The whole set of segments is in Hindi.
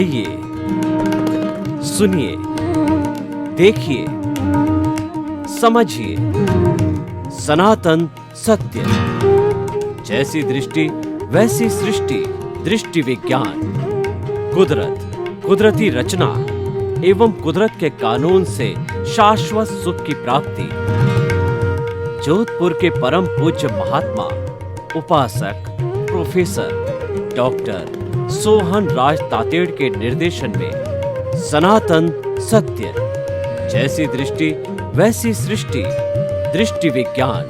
आइए, सुनिए, देखिए, समझिए सनातन सत्य। जैसी दृष्टि वैसी सृष्टि, दृष्टि विज्ञान। कुदरत, कुदरती रचना एवं कुदरत के कानून से शाश्वत सुख की प्राप्ति। जोधपुर के परम पूज्य महात्मा उपासक प्रोफेसर डॉक्टर सोहन राज तातेड़ के निर्देशन में सनातन सत्य। जैसी दृष्टि वैसी सृष्टि, दृष्टि विज्ञान।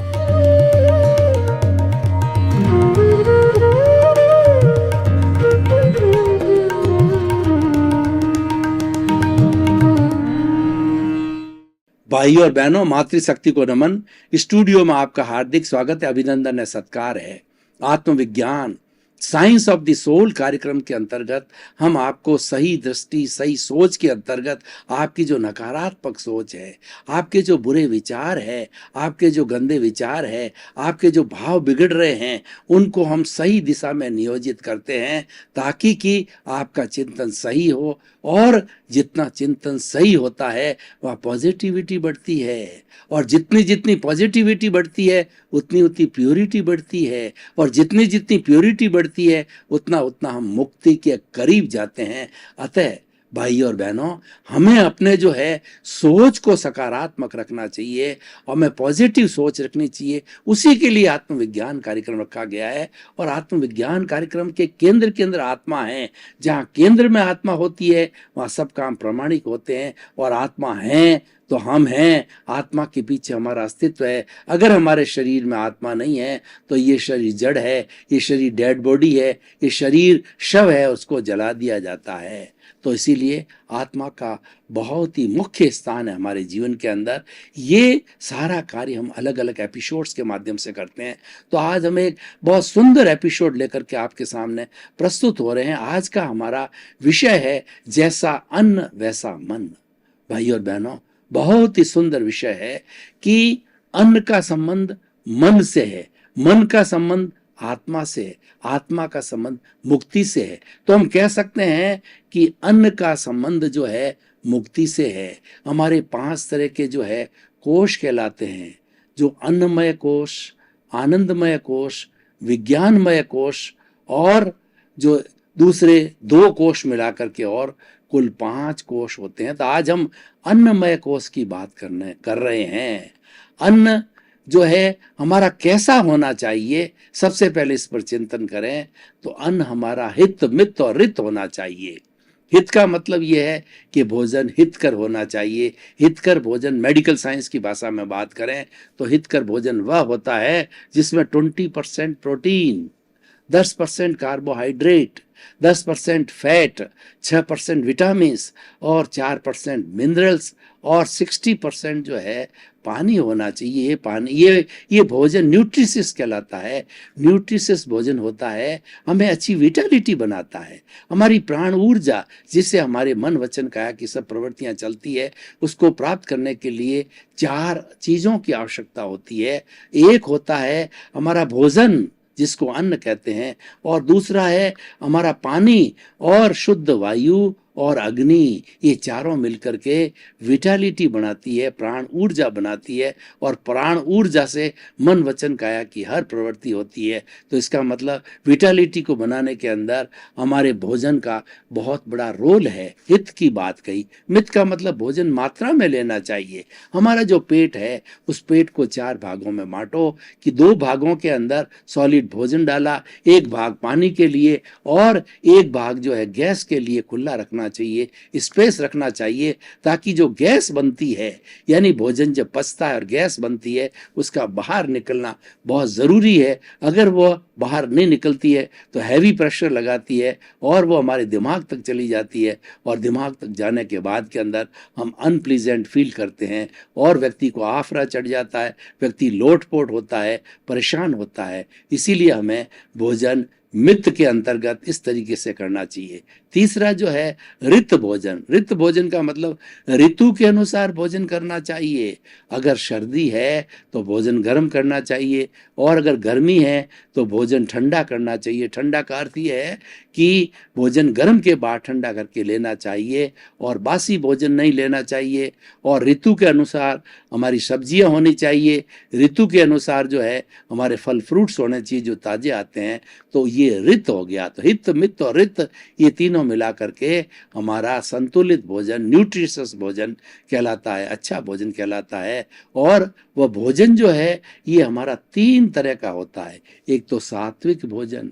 भाइयों और बहनों, मातृशक्ति को नमन। स्टूडियो में आपका हार्दिक स्वागत है, अभिनंदन है, सत्कार है। आत्मविज्ञान, साइंस ऑफ द सोल कार्यक्रम के अंतर्गत हम आपको सही दृष्टि, सही सोच के अंतर्गत आपकी जो नकारात्मक सोच है, आपके जो बुरे विचार है, आपके जो गंदे विचार है, आपके जो भाव बिगड़ रहे हैं, उनको हम सही दिशा में नियोजित करते हैं ताकि कि आपका चिंतन सही हो। और जितना चिंतन सही होता है वह पॉजिटिविटी बढ़ती है, और जितनी जितनी पॉजिटिविटी बढ़ती है उतनी उतनी प्योरिटी बढ़ती है, और जितनी जितनी प्योरिटी बढ़ती है उतना उतना हम मुक्ति के करीब जाते हैं। अतः भाई और बहनों, हमें अपने जो है सोच को सकारात्मक रखना चाहिए और हमें पॉजिटिव सोच रखनी चाहिए। उसी के लिए आत्मविज्ञान कार्यक्रम रखा गया है। और आत्मविज्ञान कार्यक्रम के केंद्र आत्मा है। जहाँ केंद्र में आत्मा होती है वहाँ सब काम प्रामाणिक होते हैं। और आत्मा है तो हम हैं, आत्मा के पीछे हमारा अस्तित्व है। अगर हमारे शरीर में आत्मा नहीं है तो ये शरीर जड़ है, ये शरीर डेड बॉडी है, ये शरीर शव है, उसको जला दिया जाता है। तो इसीलिए आत्मा का बहुत ही मुख्य स्थान है हमारे जीवन के अंदर। ये सारा कार्य हम अलग अलग एपिसोड्स के माध्यम से करते हैं। तो आज हम एक बहुत सुंदर एपिसोड लेकर के आपके सामने प्रस्तुत हो रहे हैं। आज का हमारा विषय है जैसा अन्न वैसा मन। भाई और बहनों, बहुत ही सुंदर विषय है कि अन्न का संबंध मन से है, मन का संबंध आत्मा से है, आत्मा का संबंध मुक्ति से है। तो हम कह सकते हैं कि अन्न का संबंध जो है मुक्ति से है। हमारे 5 तरह के जो है कोश कहलाते हैं, जो अन्नमय कोश, आनंदमय कोश, विज्ञानमय कोश और जो दूसरे 2 कोश मिलाकर के और कुल 5 कोश होते हैं। तो आज हम अन्नमय कोश की बात कर रहे हैं। अन्न जो है हमारा कैसा होना चाहिए, सबसे पहले इस पर चिंतन करें तो अन्न हमारा हित मित और रित होना चाहिए। हित का मतलब यह है कि भोजन हितकर होना चाहिए। हितकर भोजन, मेडिकल साइंस की भाषा में बात करें तो हितकर भोजन वह होता है जिसमें 20% प्रोटीन, 10% कार्बोहाइड्रेट, 10% फैट, 6% विटामिन और 4% मिनरल्स और 60% जो है पानी होना चाहिए। ये पानी, ये भोजन न्यूट्रिशियस कहलाता है। न्यूट्रिशियस भोजन होता है, हमें अच्छी विटालिटी बनाता है। हमारी प्राण ऊर्जा, जिससे हमारे मन वचन काया की सब प्रवृत्तियां चलती है, उसको प्राप्त करने के लिए 4 चीज़ों की आवश्यकता होती है। एक होता है हमारा भोजन, जिसको अन्न कहते हैं, और दूसरा है हमारा पानी और शुद्ध वायु और अग्नि। ये चारों मिलकर के विटालिटी बनाती है, प्राण ऊर्जा बनाती है, और प्राण ऊर्जा से मन वचन काया की हर प्रवृत्ति होती है। तो इसका मतलब विटालिटी को बनाने के अंदर हमारे भोजन का बहुत बड़ा रोल है। हित की बात कही। मित का मतलब भोजन मात्रा में लेना चाहिए। हमारा जो पेट है उस पेट को 4 भागों में बांटो कि 2 भागों के अंदर सॉलिड भोजन डाला, 1 भाग पानी के लिए और 1 भाग जो है गैस के लिए खुला रखना चाहिए, स्पेस रखना चाहिए, ताकि जो गैस बनती है, यानी भोजन जब पचता है और गैस बनती है, उसका बाहर निकलना बहुत ज़रूरी है। अगर वो बाहर नहीं निकलती है तो हैवी प्रेशर लगाती है और वो हमारे दिमाग तक चली जाती है, और दिमाग तक जाने के बाद के अंदर हम अनप्लीजेंट फील करते हैं और व्यक्ति को आफरा चढ़ जाता है, व्यक्ति लोटपोट होता है, परेशान होता है। इसीलिए हमें भोजन मित्र के अंतर्गत इस तरीके से करना चाहिए। तीसरा जो है ऋत भोजन। ऋत भोजन का मतलब ऋतु के अनुसार भोजन करना चाहिए। अगर सर्दी है तो भोजन गर्म करना चाहिए, और अगर गर्मी है तो भोजन ठंडा करना चाहिए। ठंडा का अर्थ ये है कि भोजन गर्म के बाद ठंडा करके लेना चाहिए, और बासी भोजन नहीं लेना चाहिए। और ऋतु के अनुसार हमारी सब्जियां होनी चाहिए, ऋतु के अनुसार जो है हमारे फल फ्रूट्स होने चाहिए जो ताजे आते हैं। तो ये ऋत हो गया। तो हित, मित और ऋत, ये तीनों मिला करके हमारा संतुलित भोजन, न्यूट्रिशियस भोजन कहलाता है, अच्छा भोजन कहलाता है। और वह भोजन जो है ये हमारा 3 तरह का होता है। एक तो सात्विक भोजन,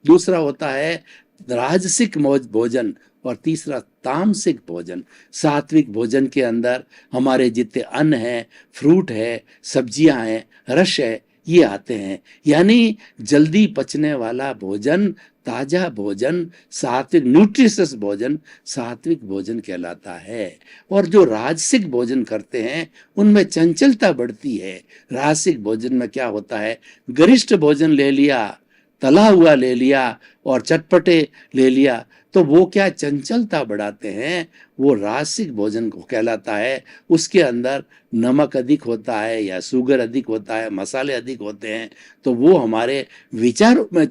दूसरा होता है राजसिक भोजन, और तीसरा तामसिक भोजन। सात्विक भोजन के अंदर हमारे जितने अन्न है, फ्रूट है, सब्जियां हैं, रस है, ये आते हैं। यानी जल्दी पचने वाला भोजन, ताजा भोजन, सात्विक न्यूट्रिशियस भोजन सात्विक भोजन कहलाता है। और जो राजसिक भोजन करते हैं उनमें चंचलता बढ़ती है। राजसिक भोजन में क्या होता है, गरिष्ठ भोजन ले लिया, तला हुआ ले लिया और चटपटे ले लिया, तो वो क्या चंचलता बढ़ाते हैं, वो राजसिक भोजन को कहलाता है। उसके अंदर नमक अधिक होता है या शुगर अधिक होता है, मसाले अधिक होते हैं, तो वो हमारे विचारों में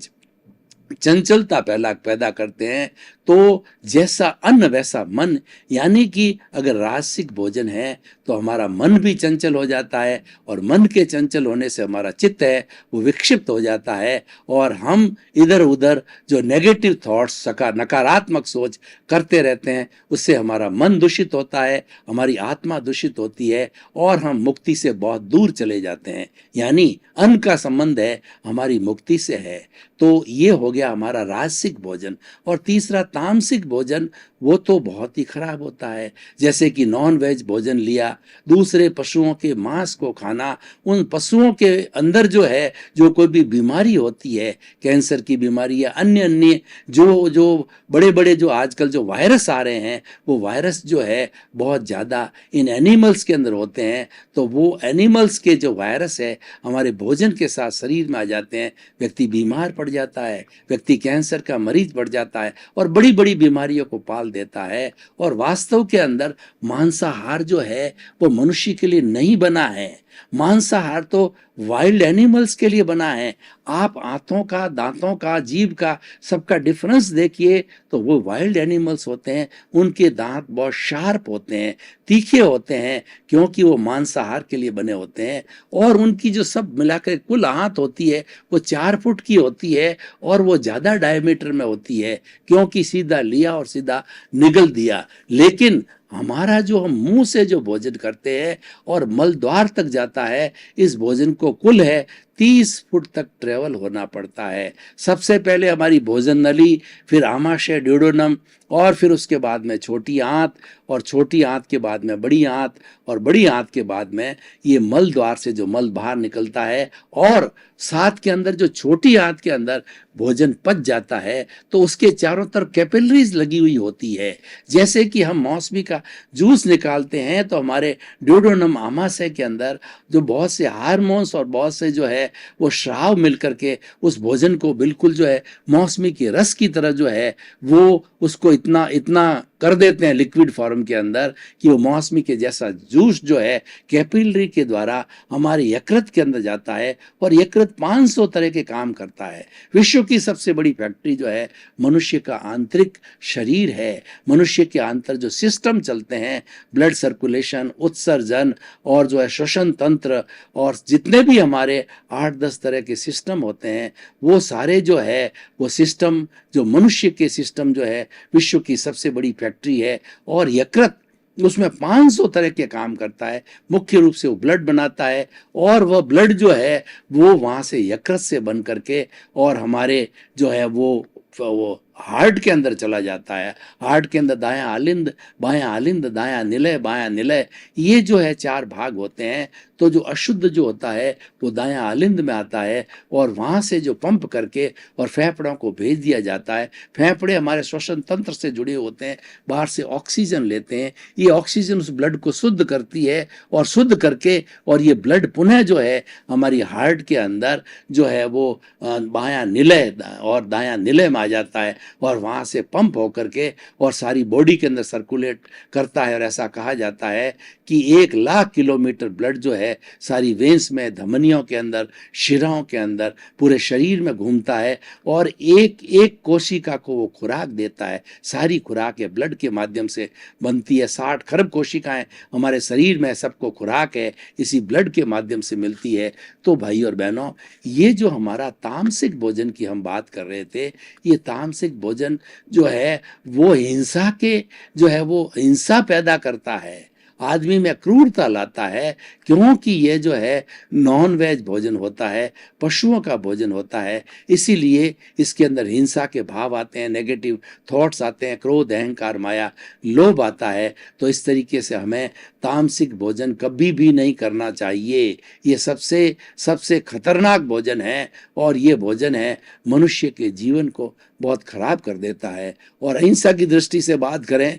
चंचलता पैदा करते हैं। तो जैसा अन्न वैसा मन, यानी कि अगर राजसिक भोजन है तो हमारा मन भी चंचल हो जाता है, और मन के चंचल होने से हमारा चित्त है वो विक्षिप्त हो जाता है, और हम इधर उधर जो नेगेटिव थॉट्स, नकारात्मक सोच करते रहते हैं, उससे हमारा मन दूषित होता है, हमारी आत्मा दूषित होती है, और हम मुक्ति से बहुत दूर चले जाते हैं। यानी अन्न का संबंध है हमारी मुक्ति से है। तो ये हो गया हमारा राजसिक भोजन। और तीसरा तामसिक भोजन, वो तो बहुत ही खराब होता है। जैसे कि नॉन वेज भोजन लिया, दूसरे पशुओं के मांस को खाना, उन पशुओं के अंदर जो है जो कोई भी बीमारी होती है, कैंसर की बीमारी या अन्य अन्य जो बड़े बड़े जो आजकल जो वायरस आ रहे हैं, वो वायरस जो है बहुत ज़्यादा इन एनिमल्स के अंदर होते हैं। तो वो एनिमल्स के जो वायरस है हमारे भोजन के साथ शरीर में आ जाते हैं, व्यक्ति बीमार पड़ जाता है, व्यक्ति कैंसर का मरीज बढ़ जाता है, और बड़ी बड़ी बीमारियों को पाल देता है। और वास्तव के अंदर मांसाहार जो है वो मनुष्य के लिए नहीं बना है। मांसाहार तो वाइल्ड एनिमल्स के लिए बना है। आप आंतों का, दांतों का, जीभ का, सबका डिफरेंस देखिए तो वो वाइल्ड एनिमल्स होते हैं, उनके दांत बहुत शार्प होते हैं, तीखे होते हैं, क्योंकि वो मांसाहार के लिए बने होते हैं। और उनकी जो सब मिलाकर कुल आंत होती है वो 4 फुट की होती है, और वो ज़्यादा डायमीटर में होती है, क्योंकि सीधा लिया और सीधा निगल दिया। लेकिन हमारा जो हम मुंह से जो भोजन करते हैं और मल द्वार तक जाता है, इस भोजन को कुल है 30 फुट तक ट्रेवल होना पड़ता है। सबसे पहले हमारी भोजन नली, फिर आमाशय, ड्यूोडेनम, और फिर उसके बाद में छोटी आंत, और छोटी आंत के बाद में बड़ी आंत, और बड़ी आंत के बाद में ये मल द्वार से जो मल बाहर निकलता है, और साथ के अंदर जो छोटी आंत के अंदर भोजन पच जाता है तो उसके चारों तरफ कैपिलरीज लगी हुई होती है। जैसे कि हम मौसमी का जूस निकालते हैं तो हमारे ड्यूोडेनम, आमाशय के अंदर जो बहुत से हार्मोन्स और बहुत से जो है वो श्राव मिलकर के उस भोजन को बिल्कुल जो है मौसमी के रस की तरह जो है वो उसको इतना इतना कर देते हैं लिक्विड फॉर्म के अंदर कि वो मौसमी के जैसा जूस जो है कैपिलरी के द्वारा हमारे यकृत के अंदर जाता है, और यकृत 500 तरह के काम करता है। विश्व की सबसे बड़ी फैक्ट्री जो है मनुष्य का आंतरिक शरीर है। मनुष्य के अंदर जो सिस्टम चलते हैं, ब्लड सर्कुलेशन, उत्सर्जन, और जो है श्वसन तंत्र, और जितने भी हमारे 8-10 तरह के सिस्टम होते हैं, वो सारे जो है वो सिस्टम, जो मनुष्य के सिस्टम जो है विश्व की सबसे बड़ी फैक्ट्री है। और यकृत उसमें 500 तरह के काम करता है। मुख्य रूप से वो ब्लड बनाता है, और वह ब्लड जो है वो वहाँ से यकृत से बन करके और हमारे जो है वो हार्ट के अंदर चला जाता है। हार्ट के अंदर दायां आलिंद, बायां आलिंद, दायां निलय, बायां निलय, ये जो है 4 भाग होते हैं। तो जो अशुद्ध जो होता है वो दायां आलिंद में आता है, और वहाँ से जो पंप करके और फेफड़ों को भेज दिया जाता है। फेफड़े हमारे श्वसन तंत्र से जुड़े होते हैं, बाहर से ऑक्सीजन लेते हैं, ये ऑक्सीजन उस ब्लड को शुद्ध करती है, और शुद्ध करके और ये ब्लड पुनः जो है हमारी हार्ट के अंदर जो है वो बायां निलय और दायां निलय में आ जाता है। और वहाँ से पंप होकर के और सारी बॉडी के अंदर सर्कुलेट करता है। और ऐसा कहा जाता है कि 1 लाख किलोमीटर ब्लड जो है सारी वेंस में, धमनियों के अंदर, शिराओं के अंदर, पूरे शरीर में घूमता है और एक एक कोशिका को वो खुराक देता है। सारी खुराक है ब्लड के माध्यम से बनती है। 60 खरब कोशिकाएं हमारे शरीर में, सबको खुराक है इसी ब्लड के माध्यम से मिलती है। तो भाई और बहनों, ये जो हमारा तामसिक भोजन की हम बात कर रहे थे, ये तामसिक भोजन जो है वो हिंसा के जो है वो हिंसा पैदा करता है, आदमी में क्रूरता लाता है, क्योंकि ये जो है नॉन वेज भोजन होता है, पशुओं का भोजन होता है। इसीलिए इसके अंदर हिंसा के भाव आते हैं, नेगेटिव थॉट्स आते हैं, क्रोध, अहंकार, माया, लोभ आता है। तो इस तरीके से हमें तामसिक भोजन कभी भी नहीं करना चाहिए। ये सबसे सबसे खतरनाक भोजन है और ये भोजन है मनुष्य के जीवन को बहुत खराब कर देता है। और अहिंसा की दृष्टि से बात करें,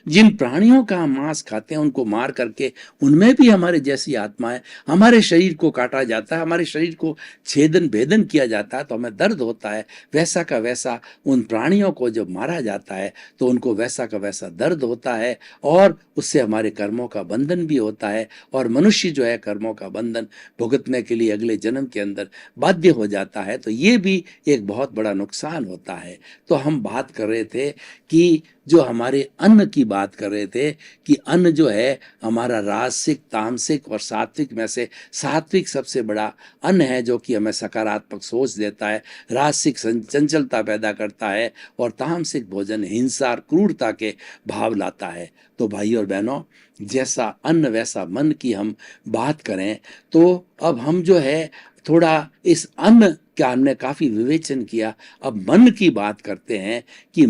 जिन प्राणियों का हम मांस खाते हैं उनको मार करके उनमें भी हमारे जैसी आत्मा है। हमारे शरीर को काटा जाता है, हमारे शरीर को छेदन भेदन किया जाता है तो हमें दर्द होता है। वैसा का वैसा उन प्राणियों को जब मारा जाता है तो उनको वैसा का वैसा दर्द होता है और उससे हमारे कर्मों का बंधन भी होता है। और मनुष्य जो है कर्मों का बंधन भुगतने के लिए अगले जन्म के अंदर बाध्य हो जाता है। तो ये भी एक बहुत बड़ा नुकसान होता है। तो हम बात कर रहे थे कि जो हमारे अन्न की बात कर रहे थे कि अन्न जो है हमारा राजसिक, तामसिक और सात्विक में से सात्विक सबसे बड़ा अन्न है, जो कि हमें सकारात्मक सोच देता है, राजसिक चंचलता पैदा करता है और तामसिक भोजन हिंसा और क्रूरता के भाव लाता है। तो भाई और बहनों, जैसा अन्न वैसा मन की हम बात करें तो अब हम जो है थोड़ा इस अन्न का हमने काफी विवेचन किया। अब मन की बात करते हैं कि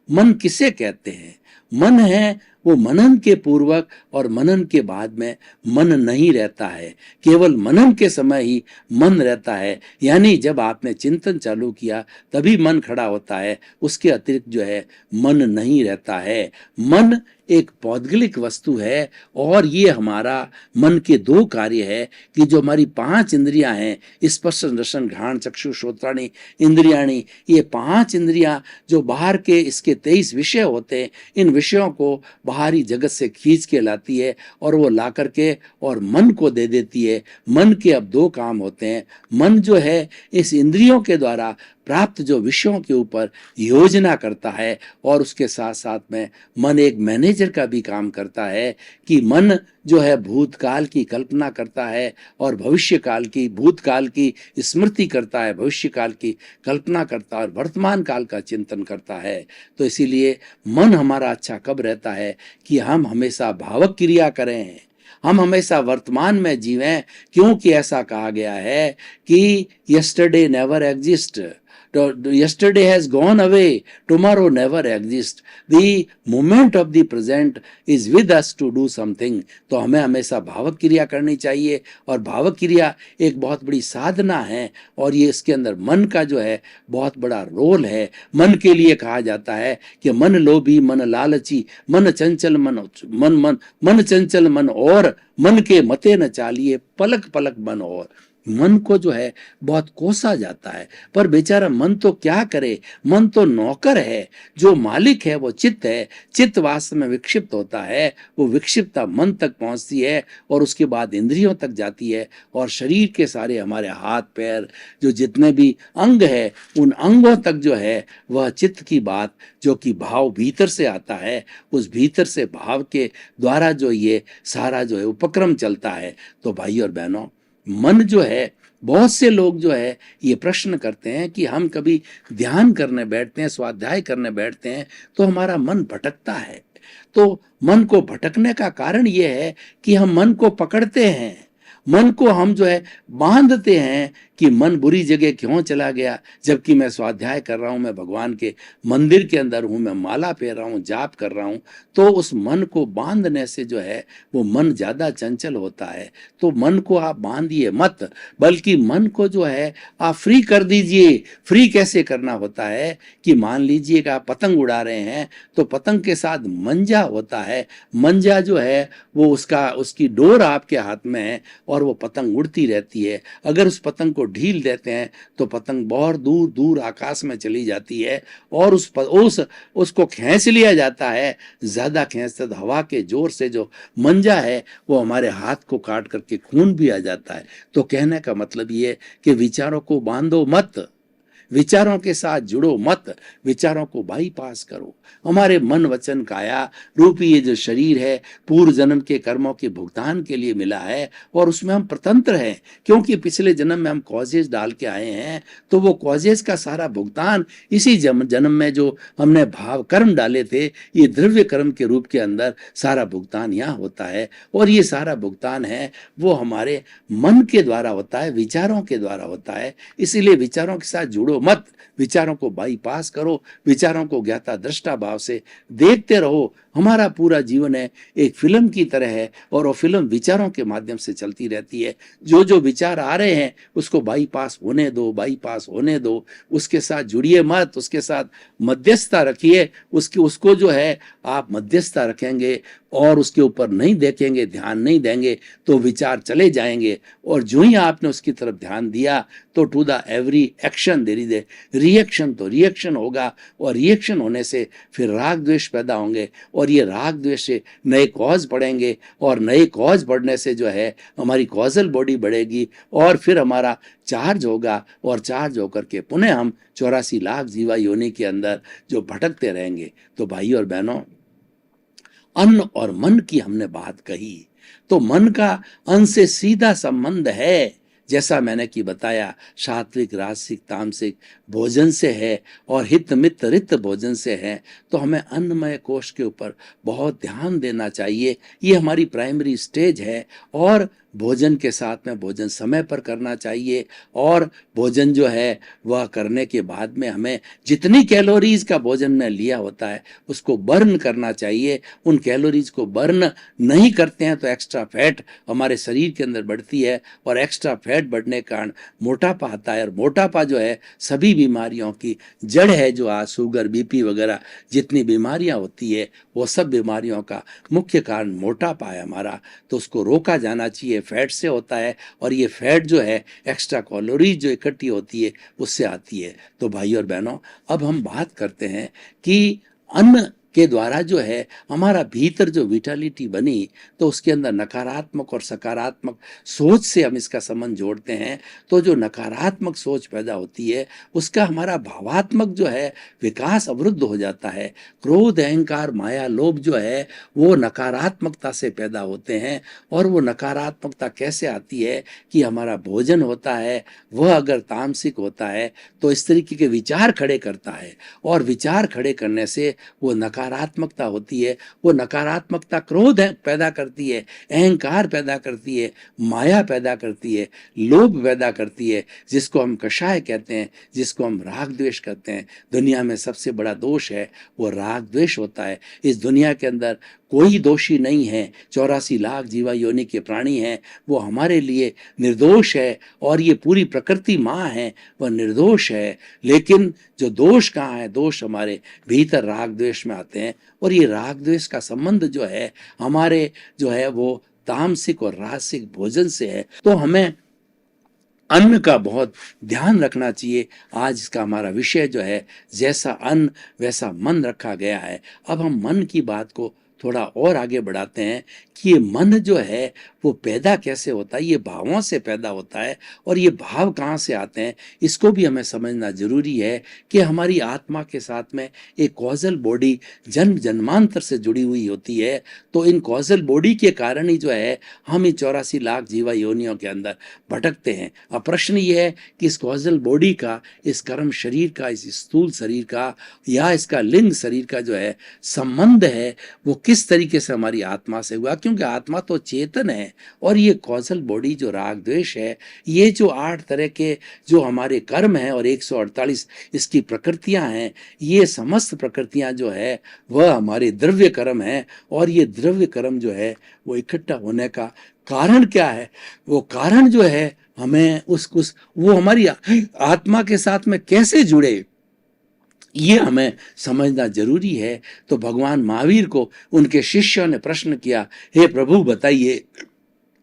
मन किसे कहते हैं। मन है वो मनन के पूर्वक और मनन के बाद में मन नहीं रहता है, केवल मनन के समय ही मन रहता है। यानी जब आपने चिंतन चालू किया तभी मन खड़ा होता है, उसके अतिरिक्त जो है मन नहीं रहता है। मन एक पौद्गलिक वस्तु है और ये हमारा मन के 2 कार्य है कि जो हमारी 5 इंद्रियां हैं, स्पर्श, रसन, घ्राण, चक्षु, श्रोत्राणी, इंद्रियाणी, ये 5 इंद्रियां जो बाहर के इसके 23 विषय होते हैं, इन विषयों को बाहरी जगत से खींच के लाती है और वो ला करके और मन को दे देती है। मन के अब 2 काम होते हैं। मन जो है इस इंद्रियों के द्वारा प्राप्त जो विषयों के ऊपर योजना करता है और उसके साथ साथ में मन एक मैनेजर का भी काम करता है कि मन जो है भूतकाल की कल्पना करता है और भूतकाल की स्मृति करता है, भविष्य काल की कल्पना करता है और वर्तमान काल का चिंतन करता है। तो इसीलिए मन हमारा अच्छा कब रहता है कि हम हमेशा भावक क्रिया करें, हम हमेशा वर्तमान में जीवें, क्योंकि ऐसा कहा गया है कि yesterday never exist, yesterday has gone away, tomorrow never exists, the moment of the present is with us to do something। तो हमें हमेशा भावक क्रिया करनी चाहिए और भावक क्रिया एक बहुत बड़ी साधना है और ये इसके अंदर मन का जो है बहुत बड़ा रोल है। मन के लिए कहा जाता है कि मन लोभी, मन लालची, मन चंचल, मन चंचल मन और मन के मते न चालिए, पलक पलक मन और। मन को जो है बहुत कोसा जाता है, पर बेचारा मन तो क्या करे, मन तो नौकर है, जो मालिक है वो चित्त है। चित्त वास्तव में विक्षिप्त होता है, वो विक्षिप्तता मन तक पहुंचती है और उसके बाद इंद्रियों तक जाती है और शरीर के सारे हमारे हाथ पैर जो जितने भी अंग है उन अंगों तक जो है वह चित्त की बात, जो कि भाव भीतर से आता है, उस भीतर से भाव के द्वारा जो ये सारा जो है उपक्रम चलता है। तो भाई और बहनों, मन जो है, बहुत से लोग जो है ये प्रश्न करते हैं कि हम कभी ध्यान करने बैठते हैं, स्वाध्याय करने बैठते हैं तो हमारा मन भटकता है। तो मन को भटकने का कारण ये है कि हम मन को पकड़ते हैं, मन को हम जो है बांधते हैं कि मन बुरी जगह क्यों चला गया, जबकि मैं स्वाध्याय कर रहा हूं, मैं भगवान के मंदिर के अंदर हूं, मैं माला फेर रहा हूं, जाप कर रहा हूं। तो उस मन को बांधने से जो है वो मन ज्यादा चंचल होता है। तो मन को आप बांधिए मत, बल्कि मन को जो है आप फ्री कर दीजिए। फ्री कैसे करना होता है कि मान लीजिए कि आप पतंग उड़ा रहे हैं तो पतंग के साथ मंजा होता है। मंजा जो है वो उसकी डोर आपके हाथ में है और और वो पतंग उड़ती रहती है। अगर उस पतंग को ढील देते हैं तो पतंग बहुत दूर दूर आकाश में चली जाती है और उसको खींच लिया जाता है। ज़्यादा खींचते तो हवा के जोर से जो मंजा है वो हमारे हाथ को काट करके खून भी आ जाता है। तो कहने का मतलब ये है कि विचारों को बांधो मत, विचारों के साथ जुड़ो मत, विचारों को बाईपास करो। हमारे मन वचन काया रूपी ये जो शरीर है पूर्व जन्म के कर्मों के भुगतान के लिए मिला है और उसमें हम स्वतंत्र हैं, क्योंकि पिछले जन्म में हम कॉजेज डाल के आए हैं। तो वो कॉजेज का सारा भुगतान इसी जन्म में जो हमने भाव कर्म डाले थे, ये द्रव्य कर्म के रूप के अंदर सारा भुगतान यहाँ होता है। और ये सारा भुगतान है वो हमारे मन के द्वारा होता है, विचारों के द्वारा होता है। इसीलिए विचारों के साथ जुड़ो मत, विचारों को बाईपास करो, विचारों को ज्ञाता दृष्टा भाव से देखते रहो। हमारा पूरा जीवन है एक फिल्म की तरह है और वो फिल्म विचारों के माध्यम से चलती रहती है। जो जो विचार आ रहे हैं उसको बाईपास होने दो, बाईपास होने दो, उसके साथ जुड़िए मत, उसके साथ मध्यस्थता रखिए। उसको जो है आप मध्यस्थता रखेंगे और उसके ऊपर नहीं देखेंगे, ध्यान नहीं देंगे तो विचार चले जाएंगे। और जो ही आपने उसकी तरफ ध्यान दिया तो to the every action there is a reaction, तो रिएक्शन होगा और रिएक्शन होने से फिर राग द्वेष पैदा होंगे और ये राग द्वेष से नए कॉज बढ़ेंगे और नए कॉज बढ़ने से जो है हमारी कॉजल बॉडी बढ़ेगी और फिर हमारा चार्ज होगा और चार्ज होकर के पुनः हम 84 लाख जीवा योनि के अंदर जो भटकते रहेंगे। तो भाई और बहनों, अन्न और मन की हमने बात कही, तो मन का अन्न से सीधा संबंध है, जैसा मैंने कि बताया सात्विक राजसिक तामसिक भोजन से है और हित मित रित भोजन से है। तो हमें अन्नमय कोश के ऊपर बहुत ध्यान देना चाहिए। ये हमारी प्राइमरी स्टेज है और भोजन के साथ में भोजन समय पर करना चाहिए और भोजन जो है वह करने के बाद में हमें जितनी कैलोरीज का भोजन में लिया होता है उसको बर्न करना चाहिए। उन कैलोरीज को बर्न नहीं करते हैं तो एक्स्ट्रा फैट हमारे शरीर के अंदर बढ़ती है और एक्स्ट्रा फैट बढ़ने के कारण मोटापा आता है और मोटापा जो है सभी बीमारियों की जड़ है। जो आज शुगर बीपी वगैरह जितनी बीमारियां होती है वो सब बीमारियों का मुख्य कारण मोटापा है हमारा, तो उसको रोका जाना चाहिए। फैट से होता है और ये फैट जो है एक्स्ट्रा कैलोरीज जो इकट्ठी होती है उससे आती है। तो भाई और बहनों, अब हम बात करते हैं कि अन्न के द्वारा जो है हमारा भीतर जो विटालिटी बनी तो उसके अंदर नकारात्मक और सकारात्मक सोच से हम इसका संबंध जोड़ते हैं। तो जो नकारात्मक सोच पैदा होती है उसका हमारा भावात्मक जो है विकास अवरुद्ध हो जाता है। क्रोध अहंकार माया लोभ जो है वो नकारात्मकता से पैदा होते हैं। और वो नकारात्मकता कैसे आती है कि हमारा भोजन होता है वह अगर तामसिक होता है तो इस तरीके के विचार खड़े करता है और विचार खड़े करने से वो नकारात्मकता होती है। वो नकारात्मकता क्रोध पैदा करती है, अहंकार पैदा करती है, माया पैदा करती है, लोभ पैदा करती है, जिसको हम कषाय कहते हैं, जिसको हम राग द्वेष कहते हैं। दुनिया में सबसे बड़ा दोष है वो राग द्वेष होता है। इस दुनिया के अंदर कोई दोषी नहीं है। 84 लाख जीवा योनि के प्राणी हैं, वो हमारे लिए निर्दोष है और ये पूरी प्रकृति माँ है वह निर्दोष है। लेकिन जो दोष कहाँ है, दोष हमारे भीतर राग द्वेष में आते हैं और ये राग द्वेष का संबंध जो है हमारे जो है वो तामसिक और राजसिक भोजन से है। तो हमें अन्न का बहुत ध्यान रखना चाहिए। आज इसका हमारा विषय जो है जैसा अन्न वैसा मन रखा गया है। अब हम मन की बात को थोड़ा और आगे बढ़ाते हैं कि ये मन जो है वो पैदा कैसे होता है। ये भावों से पैदा होता है और ये भाव कहाँ से आते हैं इसको भी हमें समझना जरूरी है कि हमारी आत्मा के साथ में एक कॉजल बॉडी जन्म जन्मांतर से जुड़ी हुई होती है। तो इन कॉजल बॉडी के कारण ही जो है हम इन 84 लाख जीवा योनियों के अंदर भटकते हैं। अब प्रश्न ये है कि इस कॉजल बॉडी का, इस कर्म शरीर का, इस स्थूल शरीर का या इसका लिंग शरीर का जो है संबंध है वो किस तरीके से हमारी आत्मा से हुआ, क्योंकि आत्मा तो चेतन है और ये कॉजल बॉडी जो राग द्वेष है, ये जो 8 तरह के जो हमारे कर्म हैं और 148 इसकी प्रकृतियां हैं, ये समस्त प्रकृतियां जो है वह हमारे द्रव्य कर्म हैं। और ये द्रव्य कर्म जो है वो इकट्ठा होने का कारण क्या है, वो कारण जो है हमें वो हमारी आत्मा के साथ में कैसे जुड़े ये हमें समझना जरूरी है। तो भगवान महावीर को उनके शिष्यों ने प्रश्न किया, हे प्रभु बताइए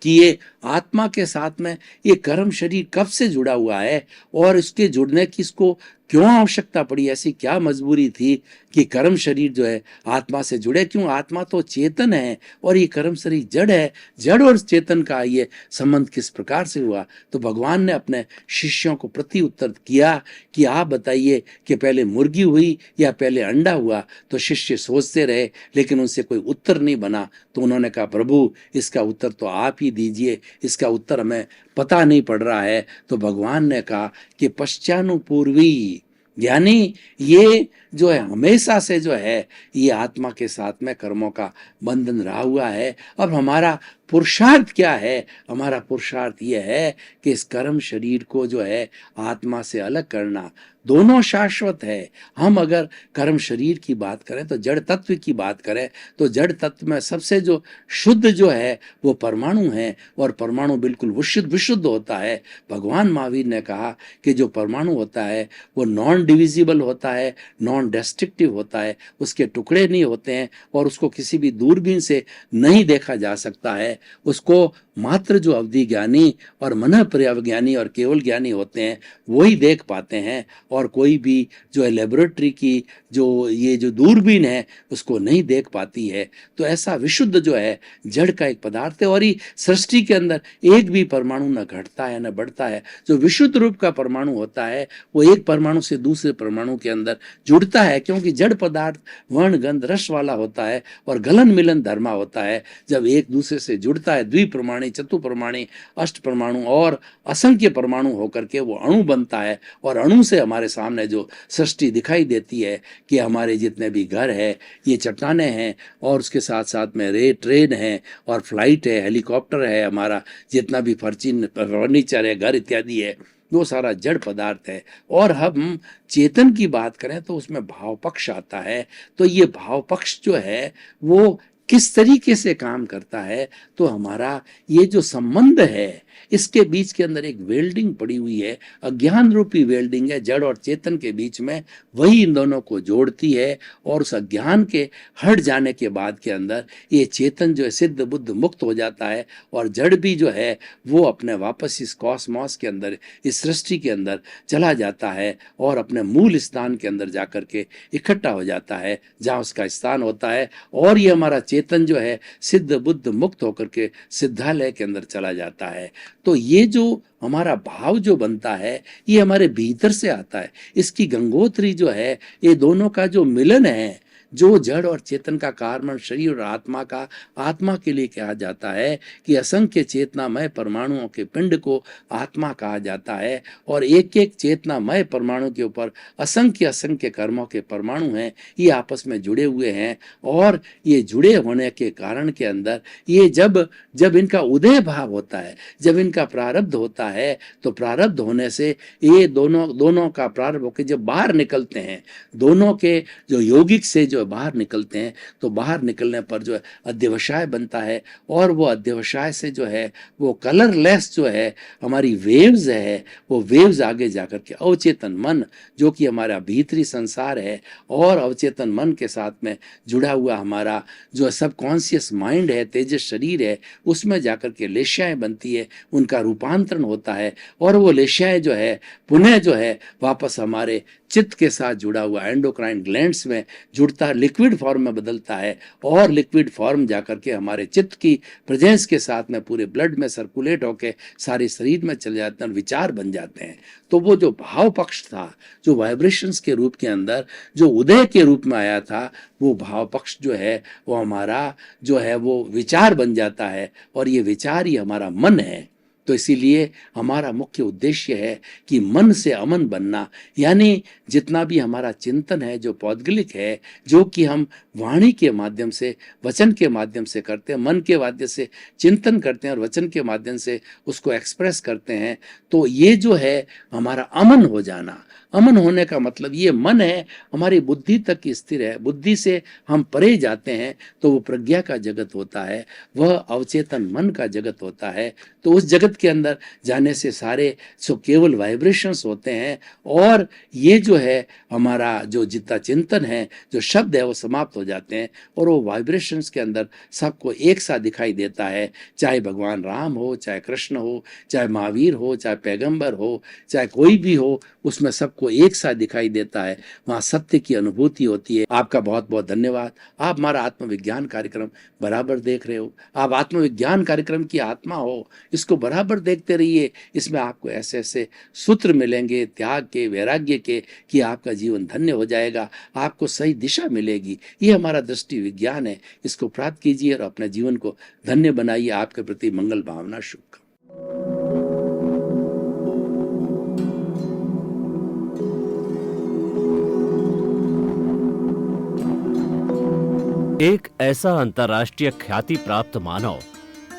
कि ये आत्मा के साथ में ये कर्म शरीर कब से जुड़ा हुआ है और इसके जुड़ने की इसको क्यों आवश्यकता पड़ी, ऐसी क्या मजबूरी थी कि कर्म शरीर जो है आत्मा से जुड़े? क्यों? आत्मा तो चेतन है और ये कर्म शरीर जड़ है। जड़ और चेतन का ये संबंध किस प्रकार से हुआ? तो भगवान ने अपने शिष्यों को प्रति उत्तर किया कि आप बताइए कि पहले मुर्गी हुई या पहले अंडा हुआ? तो शिष्य सोचते रहे लेकिन उनसे कोई उत्तर नहीं बना। तो उन्होंने कहा, प्रभु इसका उत्तर तो आप ही दीजिए, इसका उत्तर हमें पता नहीं पड़ रहा है। तो भगवान ने कहा कि पश्चानुपूर्वी, यानी ये जो है हमेशा से जो है ये आत्मा के साथ में कर्मों का बंधन रहा हुआ है। अब हमारा पुरुषार्थ क्या है? हमारा पुरुषार्थ ये है कि इस कर्म शरीर को जो है आत्मा से अलग करना। दोनों शाश्वत है। हम अगर कर्म शरीर की बात करें तो जड़ तत्व की बात करें तो जड़ तत्व में सबसे जो शुद्ध जो है वो परमाणु है और परमाणु बिल्कुल विशुद्ध होता है। भगवान महावीर ने कहा कि जो परमाणु होता है वो नॉन डिविजिबल होता है, नॉन डिस्ट्रक्टिव होता है, उसके टुकड़े नहीं होते हैं और उसको किसी भी दूरबीन से नहीं देखा जा सकता है। उसको मात्र जो अवधि ज्ञानी और मन पर्यावज्ञानी और केवल ज्ञानी होते हैं वही देख पाते हैं और कोई भी जो है लेबोरेटरी की जो दूरबीन है उसको नहीं देख पाती है। तो ऐसा विशुद्ध जो है जड़ का एक पदार्थ है और ये सृष्टि के अंदर एक भी परमाणु न घटता है न बढ़ता है। जो विशुद्ध रूप का परमाणु होता है वो एक परमाणु से दूसरे परमाणु के अंदर जुड़ता है, क्योंकि जड़ पदार्थ वर्ण गंध रस वाला होता है और गलन मिलन धर्मा होता है। जब एक दूसरे से जुड़ता है द्विपरमाणी, चतुपरमाणी, अष्ट परमाणु और असंख्य परमाणु होकर के वो अणु बनता है और अणु से हमारे सामने जो सृष्टि दिखाई देती है कि हमारे जितने भी घर है ये चट्टानें हैं और उसके साथ साथ में ट्रेन है और फ्लाइट है, हेलीकॉप्टर है, हमारा जितना भी फर्नीचर है, घर इत्यादि है, वो सारा जड़ पदार्थ है। और हम चेतन की बात करें तो उसमें भाव पक्ष आता है। तो ये भाव पक्ष जो है वो किस तरीके से काम करता है? तो हमारा ये जो संबंध है इसके बीच के अंदर एक वेल्डिंग पड़ी हुई है, अज्ञान रूपी वेल्डिंग है जड़ और चेतन के बीच में, वही इन दोनों को जोड़ती है। और उस अज्ञान के हट जाने के बाद के अंदर ये चेतन जो है सिद्ध बुद्ध मुक्त हो जाता है और जड़ भी जो है वो अपने वापस इस कॉस्मॉस के अंदर, इस सृष्टि के अंदर चला जाता है और अपने मूल स्थान के अंदर जाकर के इकट्ठा हो जाता है जहाँ उसका स्थान होता है। और ये हमारा चेतन जो है सिद्ध बुद्ध मुक्त होकर के सिद्धालय के अंदर चला जाता है। तो ये जो हमारा भाव जो बनता है ये हमारे भीतर से आता है। इसकी गंगोत्री जो है ये दोनों का जो मिलन है, जो जड़ और चेतन का कारण शरीर और आत्मा का, आत्मा के लिए कहा जाता है कि असंख्य चेतनामय परमाणुओं के पिंड को आत्मा कहा जाता है और एक एक चेतनामय परमाणु के ऊपर असंख्य असंख्य कर्मों के परमाणु हैं, ये आपस में जुड़े हुए हैं। और ये जुड़े होने के कारण के अंदर ये जब इनका उदय भाव होता है, जब इनका प्रारब्ध होता है, तो प्रारब्ध होने से ये दोनों का प्रारब्ध होकर जब बाहर निकलते हैं, दोनों के जो यौगिक से जो बाहर निकलते हैं, तो बाहर निकलने पर जो है अध्यवसाय बनता है और वो अध्यवसाय से जो है वो कलरलेस जो है हमारी वेव्स है, वो वेव्स आगे जाकर के अवचेतन मन जो कि हमारा भीतरी संसार है और अवचेतन मन के साथ में जुड़ा हुआ हमारा जो सबकॉन्शियस माइंड है, तेजस शरीर है, उसमें जाकर के लेशाएं बनती है, उनका रूपांतरण होता है और वो लेशाएं जो है पुनः जो है वापस हमारे चित्त के साथ जुड़ा हुआ एंडोक्राइन ग्लैंड्स में जुड़ता है, लिक्विड फॉर्म में बदलता है और लिक्विड फॉर्म जाकर के हमारे चित्त की प्रेजेंस के साथ में पूरे ब्लड में सर्कुलेट होकर सारे शरीर में चले जाते हैं और विचार बन जाते हैं। तो वो जो भाव पक्ष था, जो वाइब्रेशंस के रूप के अंदर जो उदय के रूप में आया था, वो भाव पक्ष जो है वो हमारा जो है वो विचार बन जाता है और ये विचार ही हमारा मन है। तो इसीलिए हमारा मुख्य उद्देश्य है कि मन से अमन बनना, यानी जितना भी हमारा चिंतन है जो पौद्गलिक है, जो कि हम वाणी के माध्यम से, वचन के माध्यम से करते हैं, मन के माध्यम से चिंतन करते हैं और वचन के माध्यम से उसको एक्सप्रेस करते हैं, तो ये जो है हमारा अमन हो जाना। अमन होने का मतलब ये मन है हमारी बुद्धि तक स्थिर है, बुद्धि से हम परे जाते हैं तो वो प्रज्ञा का जगत होता है, वह अवचेतन मन का जगत होता है। तो उस जगत जगत के अंदर जाने से सारे सो केवल वाइब्रेशंस होते हैं, और ये जो है हमारा जो जितना चिंतन है, जो शब्द है, वो समाप्त हो जाते हैं और वो वाइब्रेशंस के अंदर सबको एक साथ दिखाई देता है। चाहे भगवान राम हो, चाहे कृष्ण हो, चाहे महावीर हो, चाहे पैगंबर हो, चाहे कोई भी हो, उसमें सबको एक साथ दिखाई देता है। वहाँ सत्य की अनुभूति होती है। आपका बहुत बहुत धन्यवाद। आप हमारा आत्मविज्ञान कार्यक्रम बराबर देख रहे हो। आप आत्मविज्ञान कार्यक्रम की आत्मा हो, इसको बराबर देखते रहिए। इसमें आपको ऐसे ऐसे सूत्र मिलेंगे त्याग के, वैराग्य के, कि आपका जीवन धन्य हो जाएगा, आपको सही दिशा मिलेगी। ये हमारा दृष्टि विज्ञान है। इसको प्राप्त कीजिए और अपने जीवन को धन्य बनाइए। आपके प्रति मंगल भावना, शुभ। एक ऐसा अंतर्राष्ट्रीय ख्याति प्राप्त मानव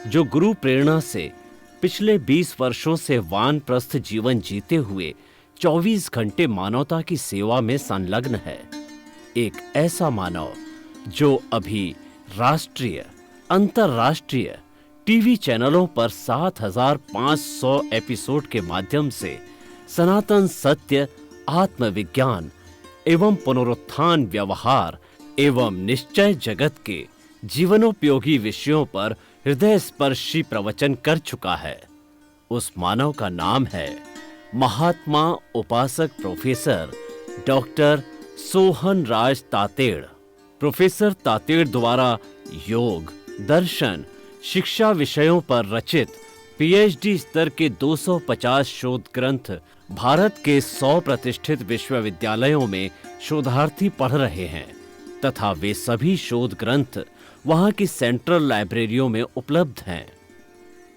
जो गुरु प्रेरणा से पिछले 20 वर्षों से वानप्रस्थ जीवन जीते हुए 24 घंटे मानवता की सेवा में संलग्न है। एक ऐसा मानव जो अभी राष्ट्रीय, अंतर्राष्ट्रीय टीवी चैनलों पर 7,500 एपिसोड के माध्यम से सनातन सत्य, आत्मविज्ञान एवं पुनरुत्थान व्यवहार एवं निश्चय जगत के जीवनोपयोगी विषयों पर हृदय स्पर्शी प्रवचन कर चुका है। उस मानव का नाम है महात्मा उपासक प्रोफेसर डॉक्टर सोहन राज तातेड़। प्रोफेसर तातेड़ द्वारा योग, दर्शन, शिक्षा विषयों पर रचित पीएचडी स्तर के 250 शोध ग्रंथ भारत के 100 प्रतिष्ठित विश्वविद्यालयों में शोधार्थी पढ़ रहे हैं तथा वे सभी शोध ग्रंथ वहां की सेंट्रल लाइब्रेरियों में उपलब्ध हैं।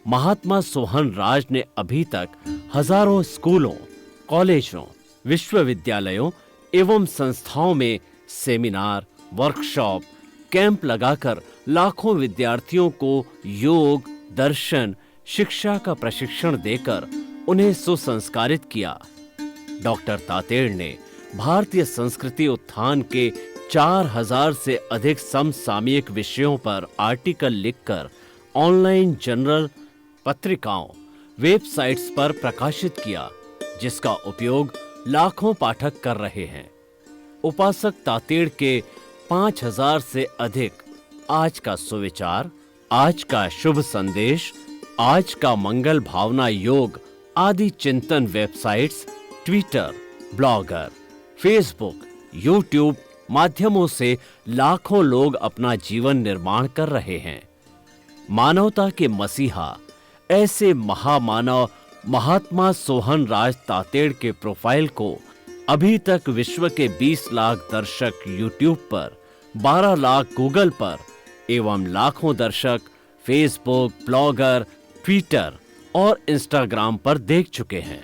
महात्मा सोहन राज ने अभी तक हजारों स्कूलों, कॉलेजों, विश्वविद्यालयों एवं संस्थाओं में सेमिनार, वर्कशॉप, कैंप लगाकर लाखों विद्यार्थियों को योग, दर्शन, शिक्षा का प्रशिक्षण देकर उन्हें सुसंस्कारित किया। डॉक्टर तातेड़ ने भारतीय संस्कृति उत्थान के 4000 से अधिक समसामयिक विषयों पर आर्टिकल लिखकर ऑनलाइन जर्नल, पत्रिकाओं, वेबसाइट्स पर प्रकाशित किया, जिसका उपयोग लाखों पाठक कर रहे हैं। उपासक तातेड़ के 5000 से अधिक आज का सुविचार, आज का शुभ संदेश, आज का मंगल भावना योग आदि चिंतन websites, Twitter, blogger, Facebook, YouTube माध्यमों से लाखों लोग अपना जीवन निर्माण कर रहे हैं। मानवता के मसीहा ऐसे महामानव महात्मा सोहन राज तातेड़ के प्रोफाइल को अभी तक विश्व के 20 लाख दर्शक यूट्यूब पर, 12 लाख गूगल पर एवं लाखों दर्शक फेसबुक, ब्लॉगर, ट्विटर और इंस्टाग्राम पर देख चुके हैं।